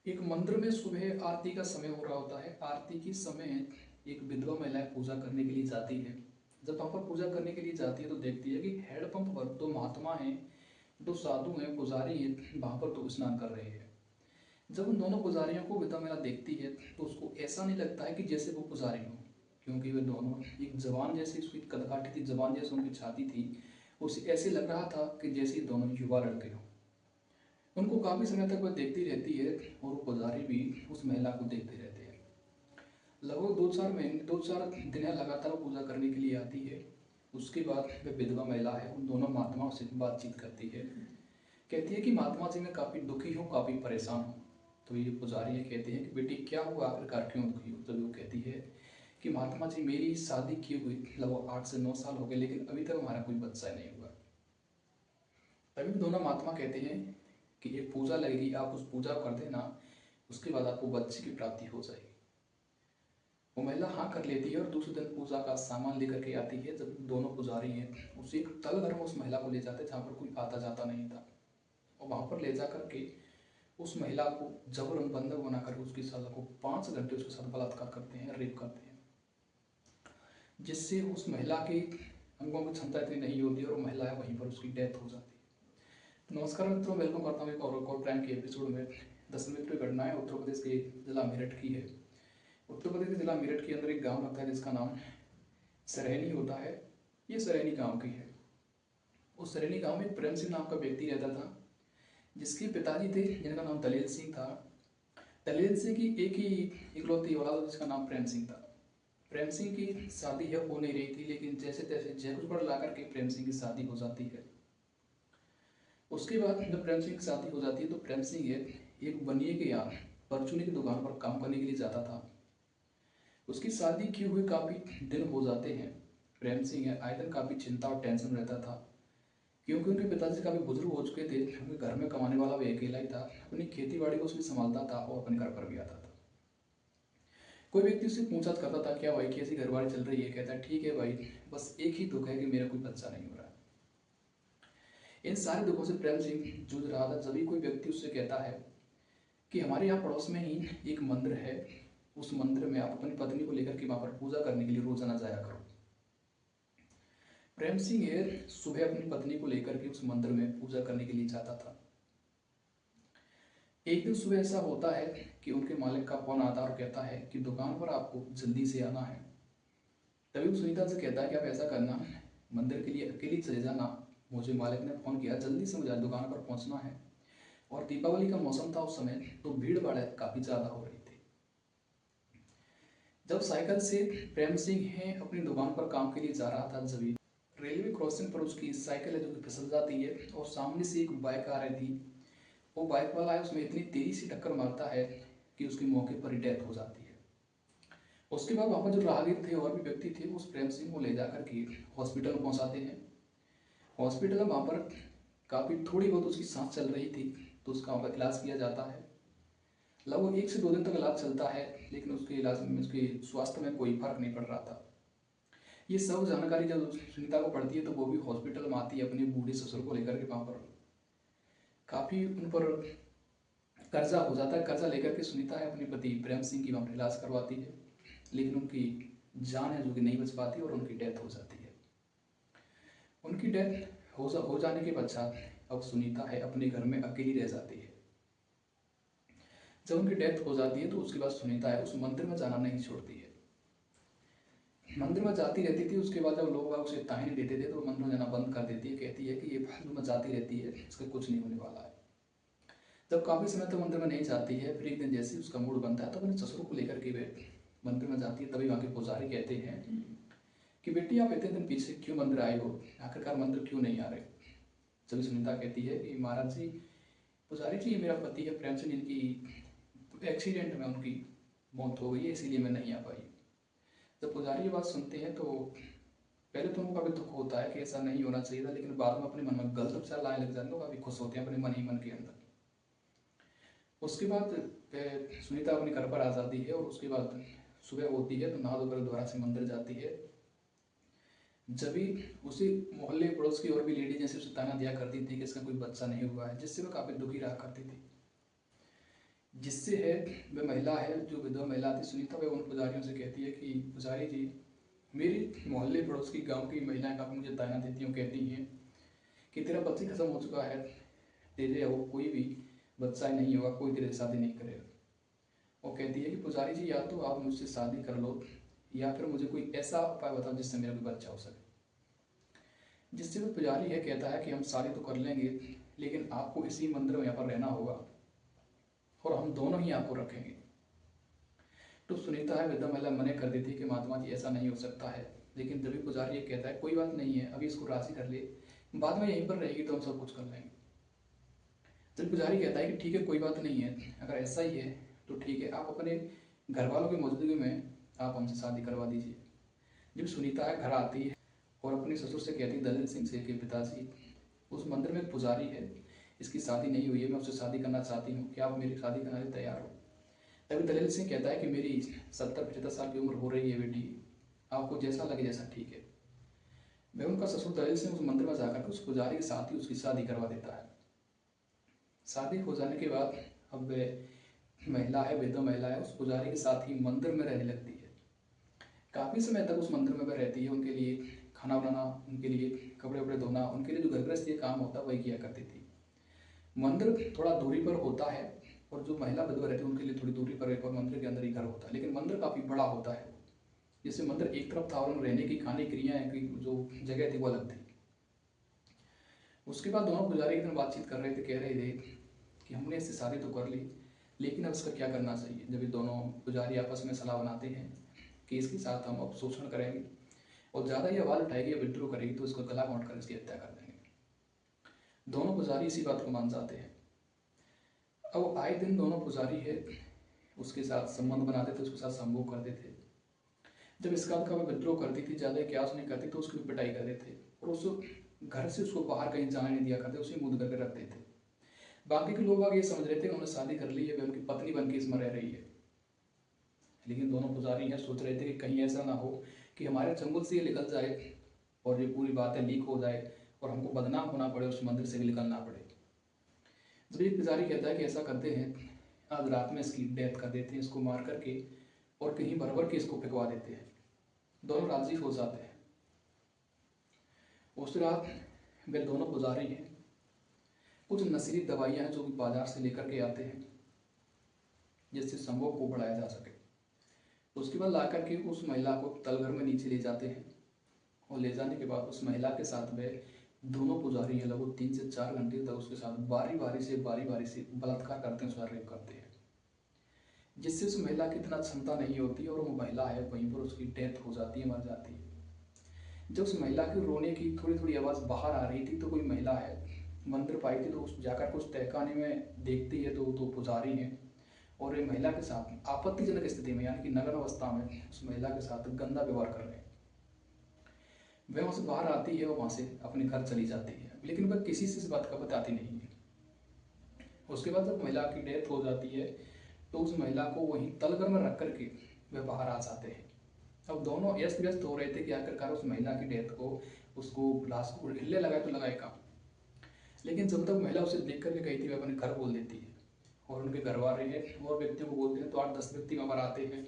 एक मंदिर में सुबह आरती का समय हो रहा होता है। आरती के समय एक विधवा महिला पूजा करने के लिए जाती है। जब वहाँ पर पूजा करने के लिए जाती है तो देखती है कि हैंडपंप पर दो महात्मा हैं, दो साधु हैं, पुजारी हैं, वहाँ पर तो स्नान कर रहे हैं। जब उन दोनों पुजारियों को विधवा महिला देखती है तो उसको ऐसा नहीं लगता है कि जैसे वो पुजारी हो, क्योंकि वे दोनों एक जवान जैसी उसकी कदकाठी थी, जवान जैसी उनकी छाती थी। उसे ऐसे लग रहा था कि जैसे दोनों युवा लड़के हों। उनको काफ़ी समय तक वह देखती रहती है और वो पुजारी भी उस महिला को देखते रहते हैं। लगभग 2-4 महीने 2-4 दिन लगातार वो पूजा करने के लिए आती है। उसके बाद वह विधवा महिला है उन दोनों महात्माओं से बातचीत करती है। कहती है कि महात्मा जी मैं काफ़ी दुखी हूँ, काफ़ी परेशान हूँ। तो ये पुजारी कहते हैं कि बेटी क्या हुआ, आखिरकार क्यों दुखी हो? तभी वो कहती है कि महात्मा जी मेरी शादी की हुई लगभग 8 से 9 साल हो गए, लेकिन अभी तक हमारा कोई बच्चा नहीं हुआ। तभी दोनों महात्मा कहते हैं कि एक पूजा लगेगी, आप उस पूजा कर देना, उसके बाद आपको बच्चे की प्राप्ति हो जाएगी। वो महिला हाँ कर लेती है और दूसरे दिन पूजा का सामान लेकर के आती है। जब दोनों पुजारी हैं उसे एक तल घर में उस महिला को ले जाते हैं जहाँ पर कोई आता जाता नहीं था, और वहाँ पर ले जा करके उस महिला को जबरन बंधक बनाकर उसकी सजा को 5 घंटे उसके साथ बलात्कार करते हैं, रेप करते हैं, जिससे उस महिला के अंगों की क्षमता इतनी नहीं होती और महिला है वहीं पर उसकी डेथ हो जाती है। नमस्कार मित्रों, वेलकम करता हूँ एक और क्राइम के एपिसोड में। 10 मिनट की घटना है, उत्तर प्रदेश के जिला मेरठ की है। उत्तर प्रदेश के जिला मेरठ के अंदर एक गांव लगता है जिसका नाम सरैनी होता है। ये सरैनी गांव की है। उस सरैनी गांव में प्रेम सिंह नाम का व्यक्ति रहता था, जिसके पिताजी थे जिनका नाम दलेल सिंह था। दलेल सिंह की एक ही इकलौती औलाद जिसका नाम प्रेम सिंह था। प्रेम सिंह की शादी है हो नहीं रही थी, लेकिन जैसे तैसे जयकुछ पर ला करके प्रेम सिंह की शादी हो जाती है। उसके बाद जब प्रेम सिंह की शादी हो जाती है तो प्रेम सिंह एक बनिए के यहाँ परचूनी की दुकान पर काम करने के लिए जाता था। उसकी शादी किए हुए काफ़ी दिन हो जाते हैं। प्रेम सिंह है आए दिन काफ़ी चिंता और टेंशन रहता था, क्योंकि उनके पिताजी काफ़ी बुजुर्ग हो चुके थे। उनके घर में कमाने वाला वो अकेला ही था। अपनी खेती बाड़ी को उसमें संभालता था और अपने घर पर भी आता था। कोई व्यक्ति उससे पूछताछ करता था क्या भाई कैसी घरवाड़ी चल रही है? कहता है ठीक है भाई, बस एक ही दुख है कि मेरा कोई बच्चा नहीं हो रहा। इन सारे दुखों से प्रेम सिंह जूझ रहा था। जब भी कोई व्यक्ति उससे कहता है कि हमारे यहाँ पड़ोस में ही एक मंदिर है, उस मंदिर में आप अपनी पत्नी को लेकर के वहाँ पर पूजा करने के लिए रोजाना जाया करो। प्रेम सिंह सुबह अपनी पत्नी को लेकर के उस मंदिर में पूजा करने के लिए जाता था। एक दिन सुबह ऐसा होता है कि उनके मालिक का फोन आता और कहता है कि दुकान पर आपको जल्दी से आना है। तभी वो सुनीता से कहता है कि आप ऐसा करना, मंदिर के लिए अकेली चले जाना, मुझे मालिक ने फ़ोन किया, जल्दी से मुझे दुकान पर पहुंचना है। और दीपावली का मौसम था उस समय, तो भीड़ भाड़ काफ़ी ज़्यादा हो रही थी। जब साइकिल से प्रेम सिंह है अपनी दुकान पर काम के लिए जा रहा था, जब रेलवे क्रॉसिंग पर उसकी साइकिल है जो कि फिसल जाती है और सामने से एक बाइक आ रही थी। वो बाइक वाला है उसमें इतनी तेज़ी से टक्कर मारता है कि उसकी मौके पर ही डेथ हो जाती है। उसके बाद वहाँ पर जो राहगीर थे और भी व्यक्ति थे उस प्रेम सिंह को ले जाकर के हॉस्पिटल पहुँचाते हैं। हॉस्पिटल में वहाँ पर काफ़ी थोड़ी बहुत उसकी सांस चल रही थी, तो उसका वहाँ पर इलाज किया जाता है। लगभग 1 से 2 दिन तक इलाज चलता है, लेकिन उसके इलाज में उसके स्वास्थ्य में कोई फर्क नहीं पड़ रहा था। ये सब जानकारी जब सुनीता को पड़ती है तो वो भी हॉस्पिटल में आती है अपने बूढ़े ससुर को लेकर के। वहाँ पर काफ़ी उन पर कर्जा हो जाता है। कर्जा लेकर के सुनीता है अपने पति प्रेम सिंह की वहाँ पर इलाज करवाती है, लेकिन उनकी जान है जो कि नहीं बच पाती और उनकी डेथ हो जाती है। उनकी डेथ हो जाने के पश्चात अब सुनीता है अपने घर में अकेली रह जाती है। जब उनकी डेथ हो जाती है तो उसके बाद सुनीता है उस मंदिर में जाना नहीं छोड़ती है। मंदिर में जाती रहती थी। उसके बाद जब लोग उसे ताने देते थे तो वो मंदिर में जाना बंद कर देती है। कहती है कि ये फालतू में जाती रहती है, इसका कुछ नहीं होने वाला है। जब काफ़ी समय तक मंदिर में नहीं जाती है, फिर एक दिन जैसे उसका मूड बनता है तो अपने ससुर को लेकर के वे मंदिर में जाती है। तभी वहाँ के पुजारी कहते हैं कि बेटी आप इतने दिन पीछे क्यों मंदिर आए हो, आखिरकार मंदिर क्यों नहीं आ रहे? जब सुनीता कहती है कि महाराज जी, पुजारी जी, मेरा पति है प्रेम सिंह, इनकी एक्सीडेंट में उनकी मौत हो गई है, इसीलिए मैं नहीं आ पाई। जब पुजारी ये बात सुनते हैं तो पहले तो उनको काफ़ी दुख होता है कि ऐसा नहीं होना चाहिए था, लेकिन बाद में अपने मन में गलत विचार लाने लग जाते हैं तो काफ़ी खुश होते हैं अपने मन ही मन के अंदर। उसके बाद सुनीता अपने घर पर आ जाती है और उसके बाद सुबह होती है तो नहा धोकर दोबारा से मंदिर जाती है। जब भी उसी मोहल्ले पड़ोस की और भी लेडी जैसे उसे ताना दिया करती थी कि इसका कोई बच्चा नहीं हुआ है, जिससे वह काफ़ी दुखी रहा करती थी। जिससे है वह महिला है, जो विधवा महिला थी सुनीता, वह उन पुजारियों से कहती है कि पुजारी जी, मेरी मोहल्ले पड़ोस की गांव की महिलाएं काफ़ी मुझे ताना देती हूँ, कहती हैं कि तेरा पति खत्म हो चुका है, तेरे हो कोई भी बच्चा ही नहीं होगा, कोई तेरे से शादी नहीं करेगा। वो कहती है कि पुजारी जी, या तो आप मुझसे शादी कर लो या फिर मुझे कोई ऐसा उपाय बताओ जिससे मेरा कोई बच्चा हो सके। जिससे वो पुजारी है कहता है कि हम शादी तो कर लेंगे, लेकिन आपको इसी मंदिर में यहाँ पर रहना होगा और हम दोनों ही आपको रखेंगे। तो सुनीता है विधवा महिला मना कर देती है कि महात्मा जी ऐसा नहीं हो सकता है, लेकिन जब भी पुजारी ये कहता है कोई बात नहीं है, अभी इसको राजी कर ले, बाद में यहीं पर रहेगी तो हम सब कुछ कर लेंगे। जब पुजारी कहता है कि ठीक है कोई बात नहीं है, अगर ऐसा ही है तो ठीक है, आप अपने घर वालों की मौजूदगी में आप हमसे शादी करवा दीजिए। जब सुनीता है घर आती है और अपने ससुर से कहती है दलेल सिंह से कि पिताजी, उस मंदिर में एक पुजारी है, इसकी शादी नहीं हुई है, मैं उससे शादी करना चाहती हूँ, क्या आप मेरी शादी करने तैयार हो? तभी दलेल सिंह कहता है कि मेरी 70-75 साल की उम्र हो रही है बेटी, आपको जैसा लगे जैसा ठीक है। वह उनका ससुर दलेल सिंह उस मंदिर में जाकर उस पुजारी के साथ ही उसकी शादी करवा देता है। शादी हो जाने के बाद अब वह महिला है, विधवा महिला है, उस पुजारी के साथ ही मंदिर में रहने लगती है। काफ़ी समय तक उस मंदिर में वह रहती है, उनके लिए खाना बनाना, उनके लिए कपड़े वपड़े धोना, उनके लिए जो घर गृहस्थी काम होता है वही किया करती थी। मंदिर थोड़ा दूरी पर होता है और जो महिला विधवा रहती है उनके लिए थोड़ी दूरी पर एक और मंदिर के अंदर ही घर होता है, लेकिन मंदिर काफ़ी बड़ा होता है। जैसे मंदिर एक तरफ था और रहने की खाने क्रियाएँ की जो जगह थी वो अलग थी। उसके बाद दोनों पुजारी एक दिन बातचीत कर रहे थे, कह रहे थे कि हमने इससे शादी तो कर ली, लेकिन अब इसका क्या करना चाहिए। जब ये दोनों पुजारी आपस में सलाह बनाते हैं कि इसके साथ हम अब शोषण करेंगे और ज़्यादा ये आवाज़ उठाएगी या विद्रोह करेगी तो इसको गला घोंट कर इसकी हत्या कर देंगे। दोनों पुजारी इसी बात को मान जाते हैं। अब आए दिन दोनों पुजारी है उसके साथ संबंध बनाते थे, उसके साथ संभोग करते थे। जब इसका का विद्रोह करती थी, ज़्यादा क्यास नहीं करती तो उसकी पिटाई करते थे और उस घर से उसको बाहर कहीं जाने नहीं दिया करते, उसे मुद्द करके रखते थे। बाकी के लोग आगे ये समझ रहे थे कि उन्होंने शादी कर ली है, वे उनकी पत्नी बन के इसमें रह रही है। लेकिन दोनों पुजारी हैं सोच रहे थे कि कहीं ऐसा ना हो कि हमारे चंगुल से ये निकल जाए और ये पूरी बातें लीक हो जाए और हमको बदनाम होना पड़े, उस मंदिर से भी निकलना पड़े। जब एक पुजारी कहता है कि ऐसा करते हैं, आज रात में इसकी डेथ कर देते हैं, इसको मार करके और कहीं भरभर के इसको फेंकवा देते हैं। दोनों राजी हो जाते हैं। उस रात वे दोनों पुजारी हैं, कुछ नशीली दवाइयाँ हैं जो कि बाजार से लेकर के आते हैं जिससे संभोग को बढ़ाया जा सके। उसके बाद ला करके उस महिला को तलघर में नीचे ले जाते हैं और ले जाने के बाद उस महिला के साथ वे दोनों पुजारी हैं लगभग 3 से 4 घंटे तक उसके साथ बारी बारी से बलात्कार करते हैं, उसका रेप करते हैं, जिससे उस महिला की इतना क्षमता नहीं होती और वो महिला है वहीं पर उसकी डेथ हो जाती है, मर जाती है। जब उस महिला की रोने की थोड़ी थोड़ी आवाज़ बाहर आ रही थी तो कोई महिला है मंदिर पाई थी, तो उस जाकर कुछ तहखाने में देखती है तो पुजारी हैं और ये महिला के साथ आपत्तिजनक स्थिति में यानी कि नग्न अवस्था में उस महिला के साथ गंदा व्यवहार कर रहे हैं। वह वहाँ से बाहर आती है और वहाँ से अपने घर चली जाती है, लेकिन वह किसी से इस बात का बताती नहीं है। उसके बाद जब महिला की डेथ हो जाती है तो उस महिला को वहीं तलघर में रख करके वह बाहर आ जाते हैं। अब दोनों अस्त व्यस्त हो रहे थे कि आखिरकार उस महिला की डेथ को, उसको लाश को हिलने लगाए तो लगाए काम, लेकिन जब तक महिला उसे देख करके गई थी वह अपने घर बोल देती है और उनके घर वाले हैं और व्यक्तियों को बोलते हैं तो 8-10 व्यक्ति वहाँ पर आते हैं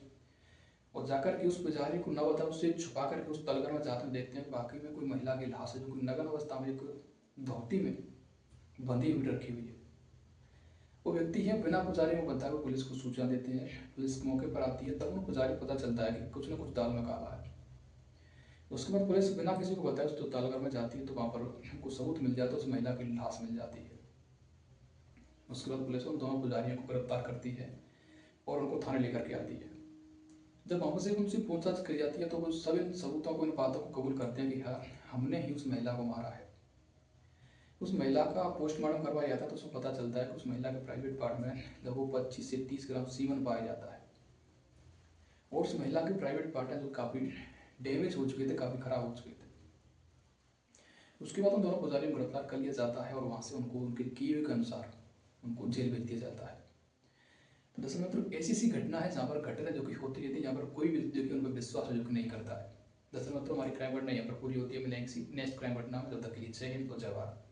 और जाकर के उस पुजारी को न बता उससे छुपा करके उस तलघर में जाते हुए देखते हैं बाकी में कोई महिला की लाश है जो नग्न अवस्था में एक धोती में बंधी हुई रखी हुई है। वो व्यक्ति है बिना पुजारी को बताए हुए पुलिस को सूचना देते हैं। पुलिस मौके पर आती है, तब उन पुजारी को पता चलता है कि कुछ न कुछ दाल में काला है। उसके बाद पुलिस बिना किसी को बताए उस तलघर में जाती है तो वहाँ पर उनको सबूत मिल जाता है, उस महिला की लाश मिल जाती है। उसके बाद पुलिस उन दोनों पुजारियों को गिरफ्तार करती है और उनको थाने लेकर के आती है। जब वहाँ से उनसे पूछताछ की जाती है तो वो सभी सबूतों को, इन बातों को कबूल करते हैं कि हाँ हमने ही उस महिला को मारा है। उस महिला का पोस्टमार्टम करवाया जाता है तो उसमें पता चलता है कि उस महिला के प्राइवेट पार्ट में लगभग 25 से 30 ग्राम सीमेंट पाया जाता है और उस महिला के प्राइवेट पार्ट है जो काफ़ी डैमेज हो चुके थे, काफ़ी खराब हो चुके थे। उसके बाद उन दोनों पुजारियों को गिरफ्तार कर लिया जाता है और वहाँ से उनको उनके किए के अनुसार उनको जेल भेज दिया जाता है। तो दरअसल मतलब ऐसी सी घटना है जहाँ पर घटना जो कि होती रहती है, जहाँ पर कोई भी जो कि उन पर विश्वास जो कि नहीं करता है। दरअसल मतलब हमारी क्राइम घटना यहाँ पर पूरी होती है। मिलेंगे नेक्स्ट क्राइम घटना में, जब तक के लिए जय हिंद और जय भारत।